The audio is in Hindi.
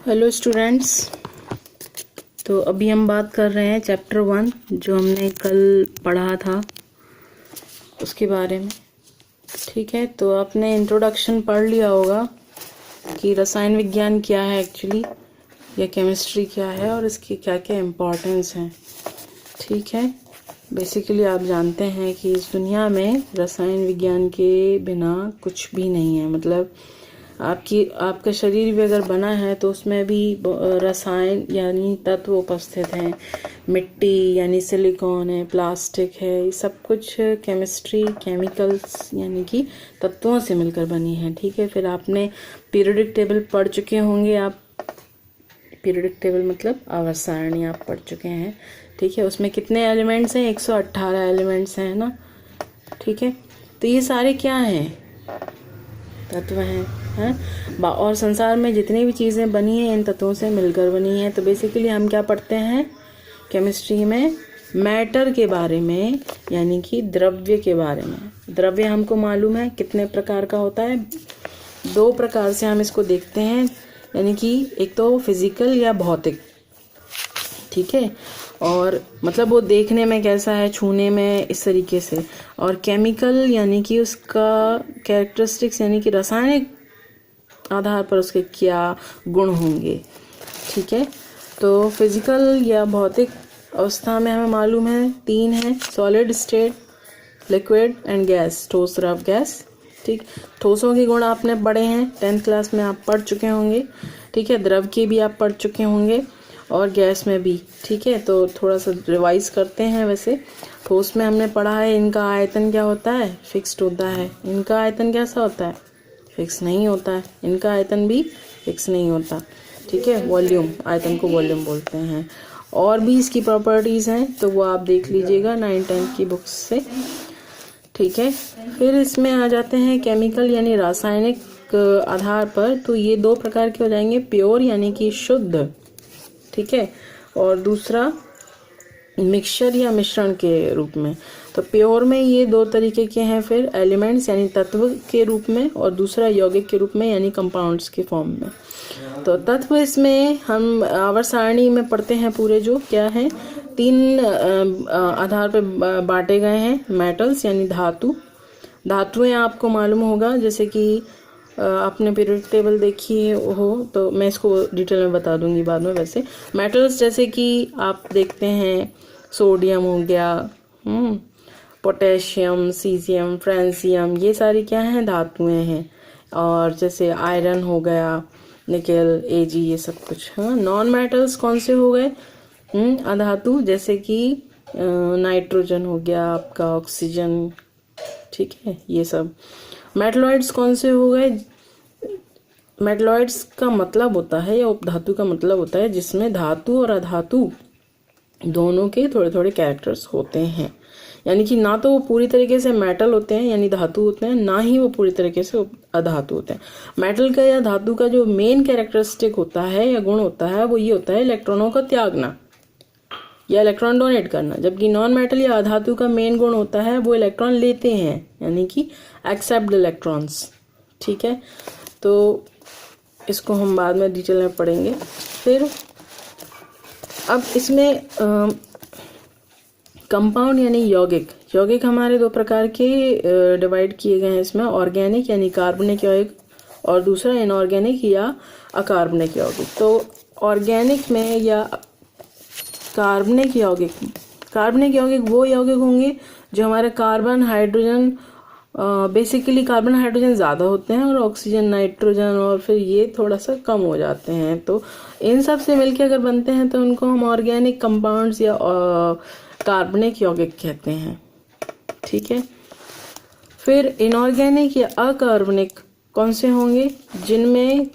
हेलो स्टूडेंट्स, तो अभी हम बात कर रहे हैं चैप्टर 1 जो हमने कल पढ़ा था उसके बारे में। ठीक है, तो आपने इंट्रोडक्शन पढ़ लिया होगा कि रसायन विज्ञान क्या है एक्चुअली, या केमिस्ट्री क्या है और इसकी क्या क्या इम्पोर्टेंस है। ठीक है, बेसिकली आप जानते हैं कि इस दुनिया में रसायन विज्ञान के बिना कुछ भी नहीं है। मतलब आपका शरीर भी अगर बना है तो उसमें भी रसायन यानी तत्व उपस्थित हैं। मिट्टी यानी सिलिकॉन है, प्लास्टिक है, ये सब कुछ केमिस्ट्री, केमिकल्स यानी कि तत्वों से मिलकर बनी है। ठीक है, फिर आपने पीरियोडिक टेबल पढ़ चुके होंगे। आप पीरियोडिक टेबल मतलब आवर्त सारणी आप पढ़ चुके हैं। ठीक है, उसमें कितने एलिमेंट्स हैं? 118 एलिमेंट्स हैं ना। ठीक है, तो ये सारे क्या हैं? तत्व हैं। और संसार में जितनी भी चीज़ें बनी हैं इन तत्वों से मिलकर बनी हैं। तो बेसिकली हम क्या पढ़ते हैं केमिस्ट्री में? मैटर के बारे में, यानी कि द्रव्य के बारे में। द्रव्य हमको मालूम है कितने प्रकार का होता है। 2 प्रकार से हम इसको देखते हैं, यानी कि एक तो फिजिकल या भौतिक। ठीक है, और मतलब वो देखने में कैसा है, छूने में, इस तरीके से। और केमिकल यानी कि उसका कैरेक्टरिस्टिक्स यानी कि रासायनिक आधार पर उसके क्या गुण होंगे। ठीक है, तो फिजिकल या भौतिक अवस्था में हमें मालूम है 3 है: solid state, liquid and gas, ठोस, द्रव, गैस। ठीक, ठोसों के गुण आपने पढ़े हैं 10th क्लास में, आप पढ़ चुके होंगे। ठीक है, द्रव के भी आप पढ़ चुके होंगे और गैस में भी। ठीक है, तो थोड़ा सा रिवाइज करते हैं। वैसे ठोस में हमने पढ़ा है इनका आयतन क्या होता है? फिक्स्ड होता है। इनका आयतन कैसा होता है? फिक्स नहीं होता है। इनका आयतन भी फिक्स नहीं होता। ठीक है, वॉल्यूम, आयतन को वॉल्यूम बोलते हैं। और भी इसकी प्रॉपर्टीज़ हैं तो वो आप देख लीजिएगा 9th-10th की बुक्स से। ठीक है, फिर इसमें आ जाते हैं केमिकल यानी रासायनिक आधार पर। तो ये 2 प्रकार के हो जाएंगे, प्योर यानी कि शुद्ध। ठीक है, और दूसरा मिक्सचर या मिश्रण के रूप में। तो प्योर में ये 2 तरीके के हैं, फिर एलिमेंट्स यानी तत्व के रूप में, और दूसरा यौगिक के रूप में यानी कंपाउंड्स के फॉर्म में। तो तत्व इसमें हम आवर्त सारणी में पढ़ते हैं पूरे, जो क्या है 3 आधार पर बांटे गए हैं। मेटल्स यानी धातु, धातुएं आपको मालूम होगा, जैसे कि आपने पीरियोडिक टेबल देखी हो तो मैं इसको डिटेल में बता दूंगी बाद में। वैसे मेटल्स जैसे कि आप देखते हैं सोडियम हो गया, पोटेशियम, सीजियम, फ्रांसियम, ये सारी क्या हैं? धातुएं हैं। और जैसे आयरन हो गया, निकेल, एजी, ये सब कुछ। हाँ, नॉन मेटल्स कौन से हो गए? अधातु, जैसे कि नाइट्रोजन हो गया आपका, ऑक्सीजन। ठीक है, ये सब। मेटलॉइड्स कौन से हो गए? मेटलॉइड्स का मतलब होता है, या उपधातु का मतलब होता है जिसमें धातु और अधातु दोनों के थोड़े थोड़े कैरेक्टर्स होते हैं। यानी कि ना तो वो पूरी तरीके से मेटल होते हैं यानी धातु होते हैं, ना ही वो पूरी तरीके से अधातु होते हैं। मेटल का या धातु का जो मेन कैरेक्टरिस्टिक होता है या गुण होता है वो ये होता है इलेक्ट्रॉनों का त्यागना या इलेक्ट्रॉन डोनेट करना। जबकि नॉन मेटल या अधातु का मेन गुण होता है वो इलेक्ट्रॉन लेते हैं, यानी कि एक्सेप्ट इलेक्ट्रॉन्स। ठीक है, तो इसको हम बाद में डिटेल में पढ़ेंगे। फिर अब इसमें कंपाउंड यानी यौगिक। यौगिक हमारे 2 प्रकार के डिवाइड किए गए हैं इसमें, ऑर्गेनिक यानी कार्बनिक यौगिक और दूसरा इनऑर्गेनिक या अकार्बनिक यौगिक। तो ऑर्गेनिक में या कार्बनिक यौगिक वो यौगिक होंगे जो हमारे carbon, hydrogen, basically carbon hydrogen ज़्यादा होते हैं और ऑक्सीजन, नाइट्रोजन और फिर ये थोड़ा सा कम हो जाते हैं। तो इन सब से मिलके अगर बनते हैं तो उनको हम ऑर्गेनिक कंपाउंड्स या कार्बनिक यौगिक कहते हैं। ठीक है, फिर इनऑर्गेनिक या अकार्बनिक कौन से होंगे? जिनमें